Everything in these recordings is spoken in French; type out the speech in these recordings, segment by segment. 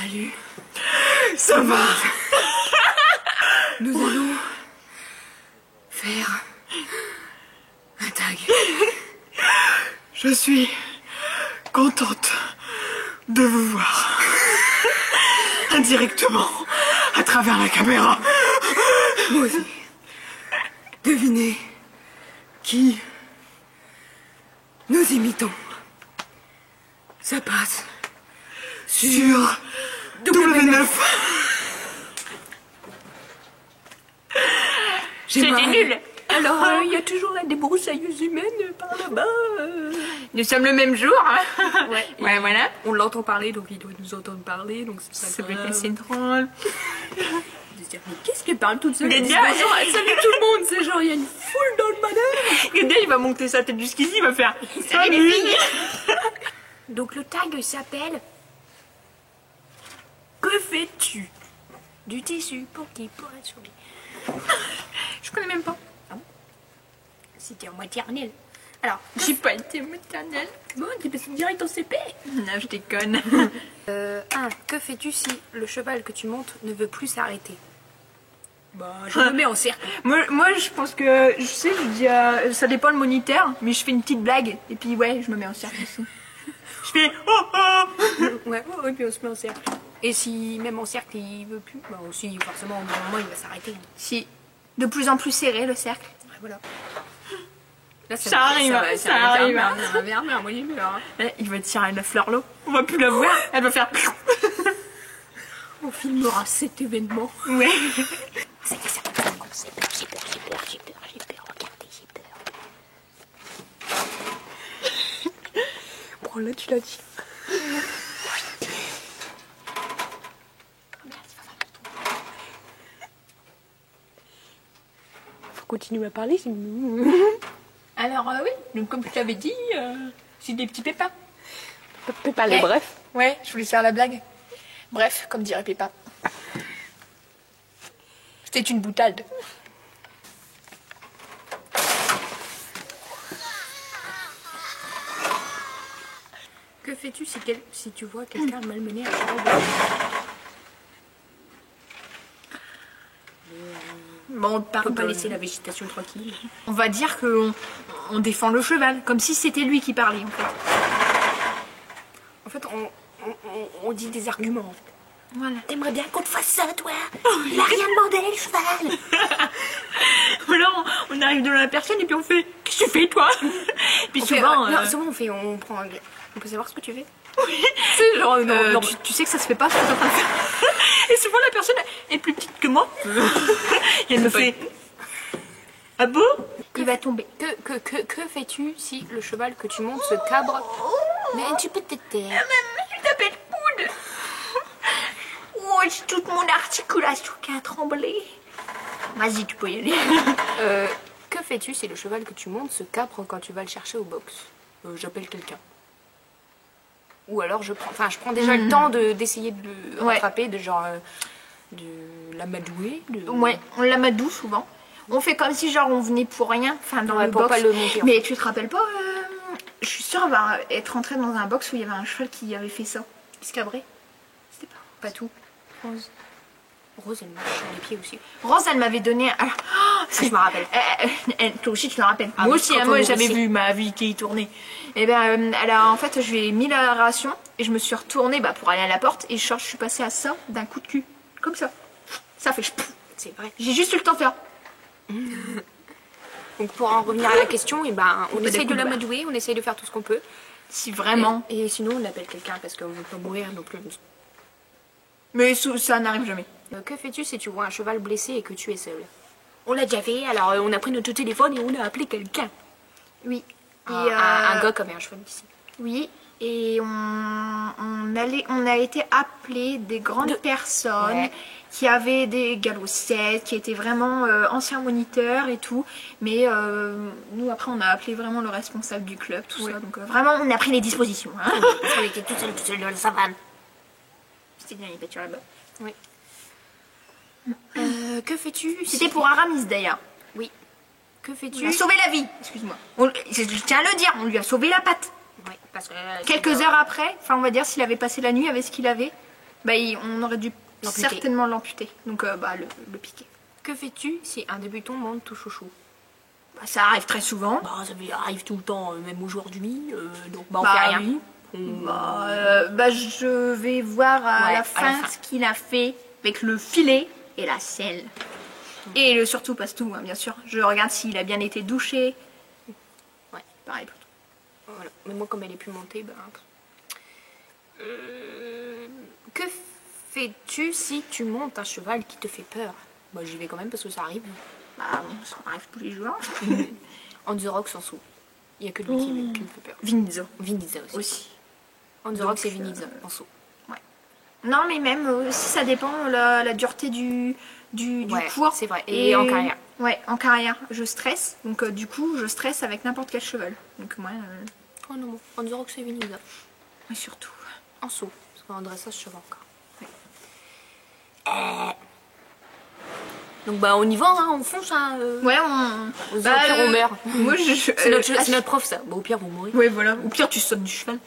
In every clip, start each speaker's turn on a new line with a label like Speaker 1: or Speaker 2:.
Speaker 1: Salut.
Speaker 2: Ça va.
Speaker 1: Nous allons faire un tag.
Speaker 2: Je suis contente de vous voir. Indirectement, à travers la caméra.
Speaker 1: Moi aussi. Devinez qui nous imitons. Ça passe
Speaker 2: Sur W9.
Speaker 1: C'était nul.
Speaker 3: Alors, il y a toujours la débroussailleuse humaine par là-bas.
Speaker 1: Nous sommes le même jour.
Speaker 3: Ouais,
Speaker 1: Ouais, voilà.
Speaker 3: On l'entend parler, donc il doit nous entendre parler, donc c'est
Speaker 1: Ça
Speaker 3: pas
Speaker 1: peut
Speaker 3: grave.
Speaker 1: être assez drôle.
Speaker 3: De se dire, mais qu'est-ce qu'elle parle toute seule?
Speaker 1: Mais
Speaker 3: Elle dit,
Speaker 1: déjà,
Speaker 3: bonjour, elle salue tout le monde, c'est genre, il y a une foule dans le manège.
Speaker 1: Regarde, il va monter sa tête jusqu'ici, il va faire
Speaker 3: Salut les
Speaker 1: Salut.
Speaker 3: Donc le tag s'appelle Que fais-tu? Du tissu pour qui pourrait sourire.
Speaker 1: Je connais même pas.
Speaker 3: C'était en maternelle. Alors,
Speaker 1: J'ai pas été maternelle.
Speaker 3: bon, t'es passé direct en CP.
Speaker 1: Non, je déconne.
Speaker 3: 1. Que fais-tu si le cheval que tu montes ne veut plus s'arrêter? Bah, je me mets en cercle.
Speaker 1: moi, je pense que, je sais, je dis, ça dépend le moniteur, mais je fais une petite blague, et puis ouais, je me mets en cercle aussi. Je fais oh oh.
Speaker 3: Ouais, ouais, puis on se met en cercle. Et si même en cercle il veut plus, bah aussi forcément au bout d'un moment il va s'arrêter.
Speaker 1: Si, de plus en plus serré le cercle.
Speaker 3: Ouais, voilà. Là,
Speaker 1: Ça arrive, ça arrive.
Speaker 3: Moi j'ai peur.
Speaker 1: Eh, il va tirer la fleur l'eau. On va plus la voir. Elle va faire.
Speaker 3: On filmera cet événement.
Speaker 1: Ouais.
Speaker 3: Ça y est, ça commence. J'ai peur, regardez, j'ai peur.
Speaker 1: Bon, là, tu l'as dit.
Speaker 3: Faut continuer à parler, c'est
Speaker 1: Alors, oui, donc comme je t'avais dit, c'est des petits pépins.
Speaker 3: pas les brefs.
Speaker 1: Ouais, je voulais faire la blague. Bref, comme dirait Pépin. C'était une boutade.
Speaker 3: Que fais-tu si tu vois quelqu'un malmener un cheval?
Speaker 1: Bon,
Speaker 3: On peut pas laisser la végétation tranquille.
Speaker 1: On va dire que on défend le cheval, comme si c'était lui qui parlait en fait.
Speaker 3: En fait, on dit des arguments. En fait.
Speaker 1: Voilà.
Speaker 3: T'aimerais bien qu'on te fasse ça, toi? Il a rien demandé, le cheval.
Speaker 1: Alors, on arrive devant la personne et puis on fait qu'est-ce que tu fais toi? Puis
Speaker 3: On fait,
Speaker 1: souvent,
Speaker 3: non, souvent on prend. On peut savoir ce que tu fais?
Speaker 1: c'est genre, tu sais que ça se fait pas ce que t'es en train de faire. Et souvent la personne est plus petite que moi. Et elle me fait ah bon?
Speaker 3: Il va tomber. Que fais-tu si le cheval que tu montes se cabre? Mais tu peux te taire.
Speaker 1: Je t'appelle coude. Oh, j'ai toute mon articulation qui a tremblé. Vas-y, tu peux y aller.
Speaker 3: Que fais-tu si le cheval que tu montes se capre quand tu vas le chercher au box? J'appelle quelqu'un. Ou alors je prends déjà le temps d'essayer de le
Speaker 1: Ouais.
Speaker 3: rattraper, de genre de l'amadouer.
Speaker 1: Ouais, on l'amadoue souvent. On fait comme si genre on venait pour rien, enfin dans
Speaker 3: Ouais,
Speaker 1: le
Speaker 3: pour
Speaker 1: box.
Speaker 3: pas le monter, en
Speaker 1: Mais tu te rappelles pas je suis sûre être rentrée dans un box où il y avait un cheval qui avait fait ça.
Speaker 3: Il se cabrait.
Speaker 1: C'était pas tout. Rose.
Speaker 3: Rose, elle marche sur les pieds aussi.
Speaker 1: Rose, elle m'avait donné. Alors,
Speaker 3: Je me rappelle.
Speaker 1: toi aussi, tu te rappelles.
Speaker 3: Ah
Speaker 1: moi
Speaker 3: oui,
Speaker 1: aussi,
Speaker 3: quand
Speaker 1: hein,
Speaker 3: on
Speaker 1: moi j'avais
Speaker 3: nourrissait.
Speaker 1: vu ma vie qui tournait. Et ben, elle a en fait, je lui ai mis la ration et je me suis retournée pour aller à la porte et je suis passée à ça d'un coup de cul, comme ça. Ça fait.
Speaker 3: C'est vrai.
Speaker 1: J'ai juste eu le temps de faire.
Speaker 3: Donc pour en revenir à la question, et ben, on
Speaker 1: pas
Speaker 3: essaye de
Speaker 1: des coups de
Speaker 3: l'amadouer, on essaye de faire tout ce qu'on peut.
Speaker 1: Si vraiment.
Speaker 3: Et sinon, on appelle quelqu'un parce qu'on veut pas mourir non plus.
Speaker 1: Mais ça n'arrive jamais.
Speaker 3: Que fais-tu si tu vois un cheval blessé et que tu es seul? On l'a déjà fait, alors on a pris notre téléphone et on a appelé quelqu'un.
Speaker 1: Oui. Et,
Speaker 3: Un gars comme un cheval blessé.
Speaker 1: Oui. Et on a été appelé des grandes personnes
Speaker 3: Ouais.
Speaker 1: qui avaient des galocettes, qui étaient vraiment anciens moniteurs et tout. Mais nous, après, on a appelé vraiment le responsable du club, tout ça. Donc vraiment, on a pris les dispositions. Hein.
Speaker 3: Parce qu'on était tout seul dans la savane.
Speaker 1: C'était bien les pâtures là-bas.
Speaker 3: Oui. Que fais-tu si...
Speaker 1: C'était pour Aramis d'ailleurs.
Speaker 3: Oui. Que
Speaker 1: On lui
Speaker 3: fais-tu?
Speaker 1: a sauvé la vie, excuse-moi. Je tiens à le dire, on lui a sauvé la patte.
Speaker 3: Oui, parce que...
Speaker 1: Quelques heures après, enfin on va dire s'il avait passé la nuit avec ce qu'il avait, Bah, on aurait dû
Speaker 3: L'amputer.
Speaker 1: certainement l'amputer. Donc, bah, le piquer.
Speaker 3: Que fais-tu si un débutant monte ton chouchou?
Speaker 1: Bah, ça arrive très souvent.
Speaker 3: Bah, ça arrive tout le temps, même aujourd'hui. Donc, bah, on
Speaker 1: Bah,
Speaker 3: fait rien.
Speaker 1: oui.
Speaker 3: On-
Speaker 1: Bah, je vais voir à
Speaker 3: Ouais,
Speaker 1: la
Speaker 3: à
Speaker 1: fin
Speaker 3: la fin.
Speaker 1: ce qu'il a fait avec le filet et la selle. Et surtout passe-tout, hein, bien sûr. Je regarde s'il a bien été douché.
Speaker 3: Ouais.
Speaker 1: Pareil pour tout.
Speaker 3: Voilà. Mais moi, comme elle est plus montée, bah... Que fais-tu si tu montes un cheval qui te fait peur? Bah, j'y vais quand même parce que ça arrive.
Speaker 1: Bah, ça arrive tous les jours.
Speaker 3: On the Rock s'en fout. Il n'y a que lui qui me fait peur.
Speaker 1: Vin Diesel
Speaker 3: Vin Diesel aussi.
Speaker 1: aussi.
Speaker 3: On the
Speaker 1: Donc,
Speaker 3: Rock, c'est Vin Diesel en saut.
Speaker 1: Non, mais même si ça dépend la dureté du
Speaker 3: Ouais,
Speaker 1: cours.
Speaker 3: c'est vrai. Et en carrière.
Speaker 1: Ouais, en carrière, je stresse. Donc, du coup, je stresse avec n'importe quel cheval. Donc, moi,
Speaker 3: Oh non, on the Rock, c'est Vin Diesel.
Speaker 1: et surtout.
Speaker 3: En saut. Parce qu'en dressage, je sais pas encore. Donc bah on y va, hein, on fonce. Hein,
Speaker 1: Ouais,
Speaker 3: au pire, on meurt.
Speaker 1: Moi,
Speaker 3: C'est notre prof ça. Bah, au pire vous mourrez.
Speaker 1: Ouais, voilà. Au pire, tu sautes du cheval.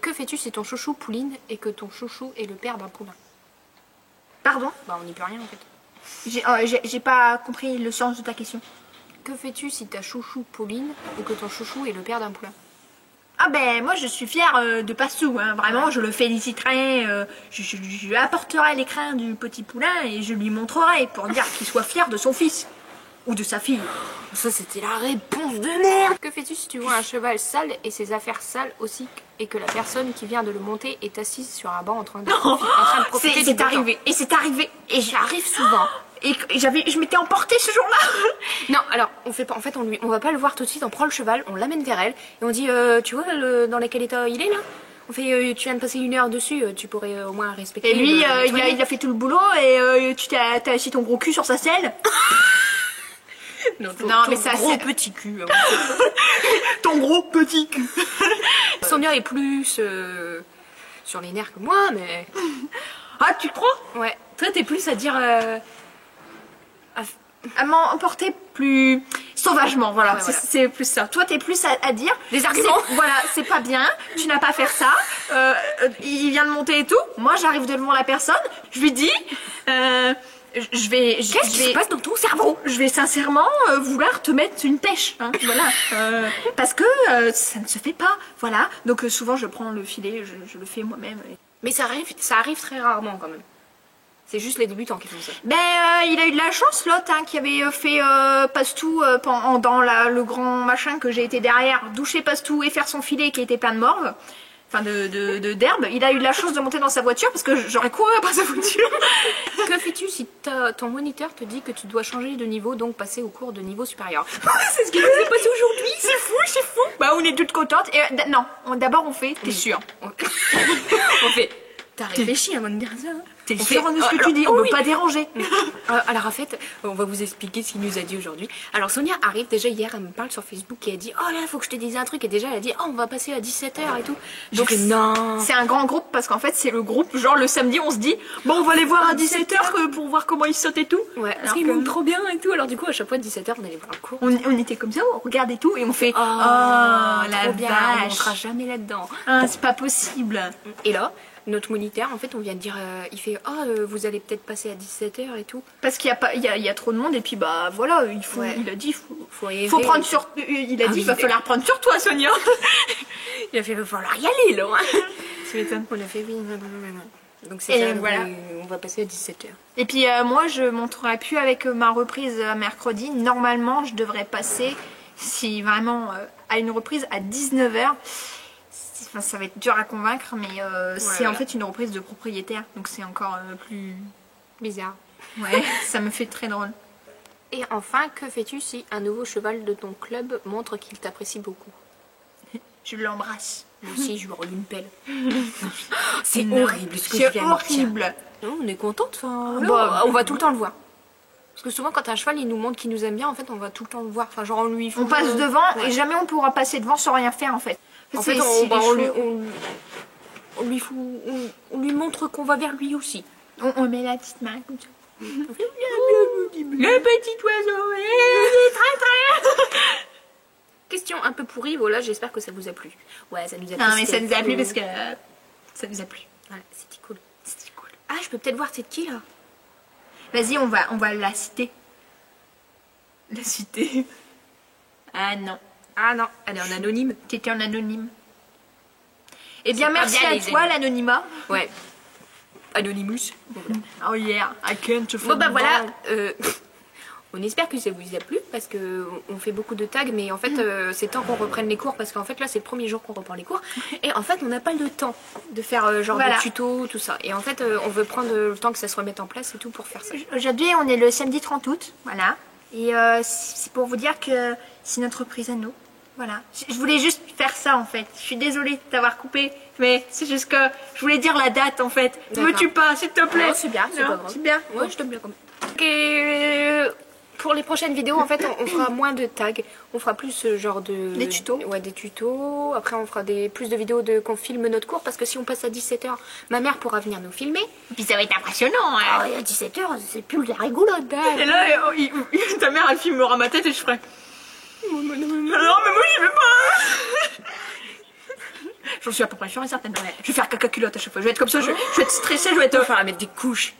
Speaker 3: Que fais-tu si ton chouchou pouline et que ton chouchou est le père d'un poulain?
Speaker 1: Pardon,
Speaker 3: Bah on n'y peut rien en fait.
Speaker 1: j'ai pas compris le sens de ta question.
Speaker 3: Que fais-tu si ta chouchou pouline et que ton chouchou est le père d'un poulain?
Speaker 1: Ah ben, moi, je suis fière de Pastou. Hein. Vraiment, je le féliciterai. Je lui apporterai l'écrin du petit poulain et je lui montrerai pour dire qu'il soit fier de son fils. Ou de sa fille.
Speaker 3: Ça c'était la réponse de merde. Que fais-tu si tu vois un cheval sale et ses affaires sales aussi et que la personne qui vient de le monter est assise sur un banc en train de profiter du
Speaker 1: C'est
Speaker 3: beau temps?
Speaker 1: arrivé. Et c'est arrivé. Et
Speaker 3: J'arrive souvent.
Speaker 1: Et je m'étais emportée ce jour-là.
Speaker 3: Non, alors on fait pas. En fait, on va pas le voir tout de suite. On prend le cheval, on l'amène vers elle et on dit, tu vois dans quel état il est là? On fait, tu viens de passer 1 heure dessus, tu pourrais au moins respecter.
Speaker 1: Et lui,
Speaker 3: le nettoyer.
Speaker 1: il a fait tout le boulot et tu t'as assis ton gros cul sur sa selle.
Speaker 3: Non,
Speaker 1: mais ça,
Speaker 3: gros
Speaker 1: c'est-
Speaker 3: petit cul.
Speaker 1: Ton gros petit cul.
Speaker 3: Sonia est plus sur les nerfs que moi, mais
Speaker 1: Ah, tu crois?
Speaker 3: ouais. Toi, t'es plus à dire.
Speaker 1: À m'emporter plus sauvagement, voilà.
Speaker 3: Ouais, voilà.
Speaker 1: C'est plus ça. Toi, t'es plus à dire.
Speaker 3: Des arguments.
Speaker 1: Voilà, c'est pas bien. Tu n'as pas à faire ça. Il vient de monter et tout. Moi, j'arrive devant la personne. Je lui dis. Je vais.
Speaker 3: Qu'est-ce qui se passe dans ton cerveau?
Speaker 1: Je vais sincèrement vouloir te mettre une pêche, hein, voilà. Parce que ça ne se fait pas, voilà. Donc souvent je prends le filet, je le fais moi-même.
Speaker 3: Mais ça arrive très rarement quand même. C'est juste les débutants qui font ça.
Speaker 1: Ben il a eu de la chance l'autre hein, qui avait fait Pastou dans le grand machin que j'ai été derrière, doucher Pastou et faire son filet qui était plein de morve. Enfin d'herbe. Il a eu de la chance de monter dans sa voiture parce que j'aurais couru après sa voiture.
Speaker 3: Que fais-tu si ton moniteur te dit que tu dois changer de niveau, donc passer au cours de niveau supérieur?
Speaker 1: C'est ce qui nous est passé aujourd'hui. C'est fou. Bah on est toutes contentes. Et non, d'abord on fait, t'es sûre.
Speaker 3: On fait. T'as réfléchi avant de dire ça?
Speaker 1: T'es
Speaker 3: On
Speaker 1: sûre
Speaker 3: fait-
Speaker 1: de ce que
Speaker 3: alors,
Speaker 1: tu dis, on
Speaker 3: oh
Speaker 1: veut
Speaker 3: oui.
Speaker 1: pas déranger.
Speaker 3: Alors en fait, on va vous expliquer ce qu'il nous a dit aujourd'hui. Alors Sonia arrive déjà hier, elle me parle sur Facebook et elle dit oh là faut que je te dise un truc et déjà elle a dit oh on va passer à 17h et tout. Donc non.
Speaker 1: C'est un grand groupe parce qu'en fait c'est le groupe, genre le samedi on se dit bon on va les voir à 17h pour voir comment ils sautent et tout.
Speaker 3: Ouais, parce
Speaker 1: Alors
Speaker 3: qu'ils
Speaker 1: que
Speaker 3: montent trop bien et tout. Alors du coup à chaque fois 17h on allait voir le cours.
Speaker 1: on était comme ça, on regarde et tout et on fait oh,
Speaker 3: la
Speaker 1: la
Speaker 3: bien, on
Speaker 1: vache.
Speaker 3: montera jamais là-dedans.
Speaker 1: Ah, c'est pas possible.
Speaker 3: Et là, notre moniteur, en fait, on vient de dire, il fait vous allez peut-être passer à 17h et tout.
Speaker 1: Parce qu'il y a pas il y a trop de monde et puis bah voilà, il faut
Speaker 3: Ouais.
Speaker 1: il a dit
Speaker 3: Faut errer.
Speaker 1: faut prendre sur il a
Speaker 3: Ah
Speaker 1: dit
Speaker 3: oui,
Speaker 1: il va
Speaker 3: mais-
Speaker 1: falloir prendre sur toi Sonia.
Speaker 3: Il a fait, il va falloir y aller là. Tu m'étonnes. On a fait oui. Donc c'est
Speaker 1: Et
Speaker 3: ça,
Speaker 1: voilà.
Speaker 3: on va passer à 17h.
Speaker 1: Et puis moi je monterai plus avec ma reprise mercredi. Normalement je devrais passer si vraiment à une reprise à 19h. Enfin, ça va être dur à convaincre mais c'est en
Speaker 3: voilà.
Speaker 1: fait une reprise de propriétaire. Donc c'est encore plus...
Speaker 3: Bizarre.
Speaker 1: Ouais, ça me fait très drôle.
Speaker 3: Et enfin, que fais-tu si un nouveau cheval de ton club montre qu'il t'apprécie beaucoup?
Speaker 1: Je l'embrasse.
Speaker 3: Moi aussi, je lui roule une pelle. C'est
Speaker 1: Non.
Speaker 3: horrible ce que je
Speaker 1: C'est
Speaker 3: viens de dire.
Speaker 1: horrible.
Speaker 3: Non, on est contente. Enfin,
Speaker 1: Bah,
Speaker 3: on va tout le temps le voir. Parce que souvent, quand un cheval il nous montre qu'il nous aime bien, en fait, on va tout le temps le voir. Enfin, genre, on lui
Speaker 1: On passe devant
Speaker 3: ouais.
Speaker 1: et jamais on pourra passer devant sans rien faire en fait.
Speaker 3: En fait, on lui montre qu'on va vers lui aussi.
Speaker 1: On met la petite main comme ça.
Speaker 3: Le
Speaker 1: petit oiseau, il est très très...
Speaker 3: Question un peu pourrie, voilà, j'espère que ça vous a plu. Ouais, ça nous a plu.
Speaker 1: Non mais ça
Speaker 3: c'était
Speaker 1: nous a plu
Speaker 3: cool.
Speaker 1: parce que ça nous a plu.
Speaker 3: Voilà, c'était cool.
Speaker 1: C'était cool.
Speaker 3: Ah, je peux peut-être voir c'est de qui là?
Speaker 1: Vas-y, on va la citer. La citer. Ah non.
Speaker 3: Ah non, elle est en anonyme.
Speaker 1: T'étais en anonyme. Eh bien,
Speaker 3: C'est pas
Speaker 1: merci
Speaker 3: bien,
Speaker 1: à
Speaker 3: les
Speaker 1: toi,
Speaker 3: amis.
Speaker 1: l'anonymat.
Speaker 3: Ouais. Anonymous.
Speaker 1: Oh yeah, I can't
Speaker 3: Bon bah voilà, on espère que ça vous a plu parce que on fait beaucoup de tags, mais en fait c'est temps qu'on reprenne les cours parce qu'en fait là c'est le premier jour qu'on reprend les cours et en fait on n'a pas le temps de faire genre
Speaker 1: Voilà.
Speaker 3: des tutos, tout ça. Et en fait on veut prendre le temps que ça se remette en place et tout pour faire ça.
Speaker 1: Aujourd'hui, on est le samedi 30 août, voilà. Et c'est pour vous dire que c'est notre reprise à nous. Voilà. Je voulais juste faire ça en fait. Je suis désolée de t'avoir coupé, mais c'est juste que je voulais dire la date en fait. Ne me
Speaker 3: D'accord.
Speaker 1: tue pas, s'il te plaît.
Speaker 3: Non, c'est bien, c'est
Speaker 1: Non,
Speaker 3: pas grave.
Speaker 1: c'est bien.
Speaker 3: Ouais, je t'aime bien quand même. Et pour les prochaines vidéos, en fait, on fera moins de tags. On fera plus genre de...
Speaker 1: Des tutos.
Speaker 3: Ouais, des tutos. Après, on fera plus de vidéos qu'on filme notre cours. Parce que si on passe à 17h, ma mère pourra venir nous filmer.
Speaker 1: Et puis ça va être impressionnant. Hein.
Speaker 3: Ah, et à 17h, c'est plus de la rigolade.
Speaker 1: Et là, ta mère, elle filmera ma tête et je ferai. Non, mais moi, j'y vais pas. J'en suis à peu près sûre et certaine. Je vais faire caca culotte à chaque fois. Je vais être comme ça, je vais être stressée, je vais être.
Speaker 3: Enfin, mettre des couches.